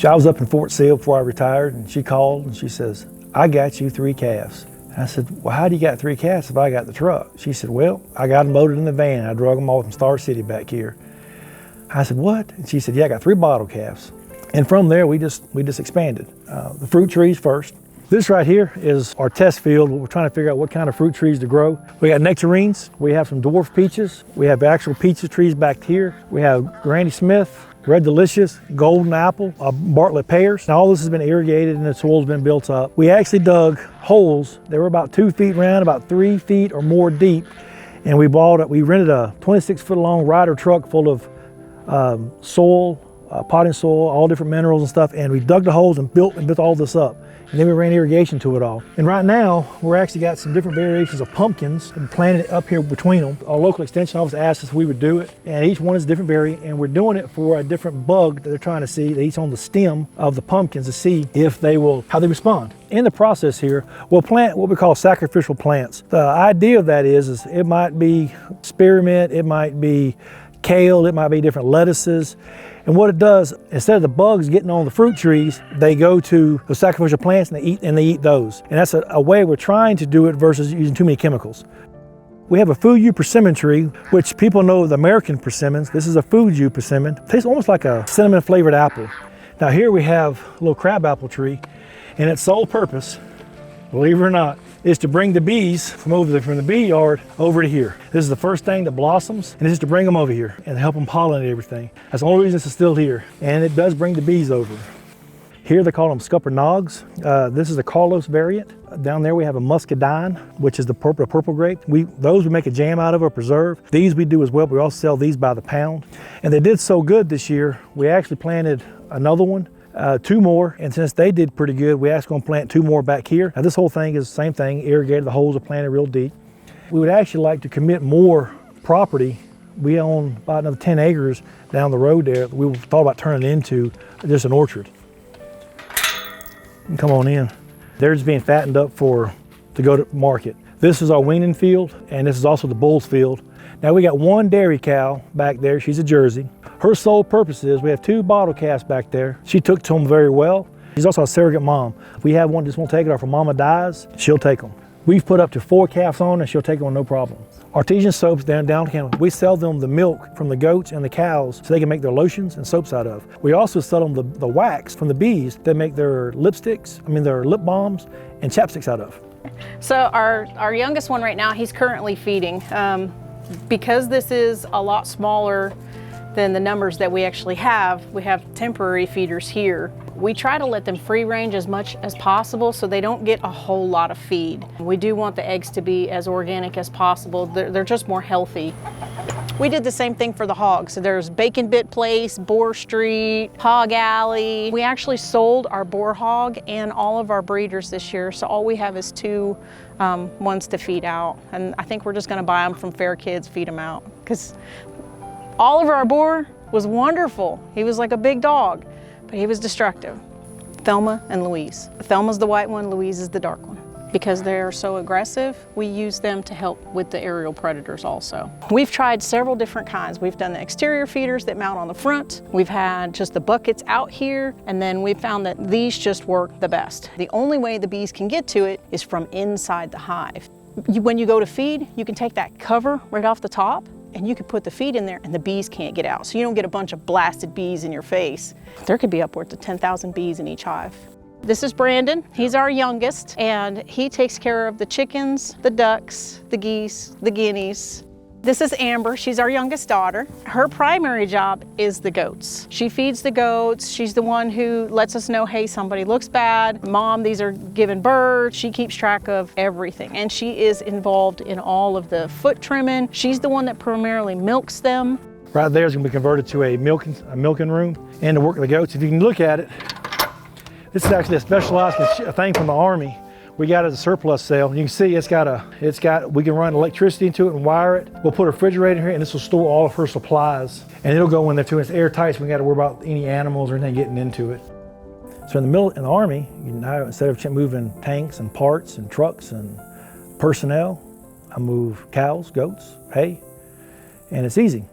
I was up in Fort Sill before I retired, and she called and she says, I got you 3 calves. And I said, well, how do you got 3 calves if I got the truck? She said, well, I got them loaded in the van. I drug them all from Star City back here. I said, what? And she said, yeah, I got 3 bottle calves. And from there, we just expanded. The fruit trees first. This right here is our test field. We're trying to figure out what kind of fruit trees to grow. We got nectarines. We have some dwarf peaches. We have actual peaches trees back here. We have Granny Smith, Red Delicious, Golden Apple, Bartlett pears. Now all this has been irrigated and the soil's been built up. We actually dug holes. They were about 2 feet round, about 3 feet or more deep. And we rented a 26-foot long rider truck full of soil, potting soil, all different minerals and stuff. And we dug the holes and built all this up. And then we ran irrigation to it all. And right now, we're actually got some different variations of pumpkins and planted it up here between them. Our local extension office asked us if we would do it. And each one is a different variant, and we're doing it for a different bug that they're trying to see. Each on the stem of the pumpkins to see if how they respond. In the process here, we'll plant what we call sacrificial plants. The idea of that is it might be spearmint, it might be kale, it might be different lettuces. And what it does, instead of the bugs getting on the fruit trees, they go to the sacrificial plants and they eat those. And that's a way we're trying to do it versus using too many chemicals. We have a Fuyu persimmon tree, which people know the American persimmons. This is a Fuyu persimmon. It tastes almost like a cinnamon flavored apple. Now here we have a little crabapple tree, and its sole purpose, believe it or not, is to bring the bees from the bee yard over to here. This is the first thing that blossoms, and this is to bring them over here and help them pollinate everything. That's the only reason this is still here, and it does bring the bees over. Here they call them scupper nogs. This is a Carlos variant. Down there we have a muscadine, which is the purple grape. Those we make a jam out of or preserve. These we do as well, but we also sell these by the pound. And they did so good this year, we actually planted another one. 2 more, and since they did pretty good, we actually gonna plant 2 more back here. Now this whole thing is the same thing, irrigated, the holes are planted real deep. We would actually like to commit more property. We own about another 10 acres down the road there. We thought about turning it into just an orchard. Come on in. They're just being fattened up to go to market. This is our weaning field, and this is also the bull's field. Now we got 1 dairy cow back there, she's a Jersey. Her sole purpose is we have 2 bottle calves back there. She took to them very well. She's also a surrogate mom. If we have one just won't take it, or if her mama dies, she'll take them. We've put up to 4 calves on and she'll take them no problem. Artesian soaps down Camden, we sell them the milk from the goats and the cows so they can make their lotions and soaps out of. We also sell them the wax from the bees that make their their lip balms and chapsticks out of. So our youngest one right now, he's currently feeding. Because this is a lot smaller than the numbers that we actually have, we have temporary feeders here. We try to let them free range as much as possible so they don't get a whole lot of feed. We do want the eggs to be as organic as possible. They're just more healthy. We did the same thing for the hogs. So there's Bacon Bit Place, Boar Street, Hog Alley. We actually sold our boar hog and all of our breeders this year, so all we have is 2 ones to feed out. And I think we're just gonna buy them from Fair Kids, feed them out. Because Oliver, our boar, was wonderful. He was like a big dog, but he was destructive. Thelma and Louise. Thelma's the white one, Louise is the dark one. Because they're so aggressive, we use them to help with the aerial predators also. We've tried several different kinds. We've done the exterior feeders that mount on the front. We've had just the buckets out here, and then we found that these just work the best. The only way the bees can get to it is from inside the hive. When you go to feed, you can take that cover right off the top, and you could put the feed in there and the bees can't get out. So you don't get a bunch of blasted bees in your face. There could be upwards of 10,000 bees in each hive. This is Brandon, he's our youngest, and he takes care of the chickens, the ducks, the geese, the guineas. This is Amber, she's our youngest daughter. Her primary job is the goats. She feeds the goats, she's the one who lets us know, hey, somebody looks bad, Mom, these are given birth. She keeps track of everything, and she is involved in all of the foot trimming. She's the one that primarily milks them. Right there is gonna be converted to a milking room and to work the goats. If you can look at it, this is actually a specialized thing from the Army. We got it at a surplus sale. You can see we can run electricity into it and wire it. We'll put a refrigerator here and this will store all of her supplies. And it'll go in there too, and it's airtight, so we got to worry about any animals or anything getting into it. So in the Army, instead of moving tanks and parts and trucks and personnel, I move cows, goats, hay, and it's easy.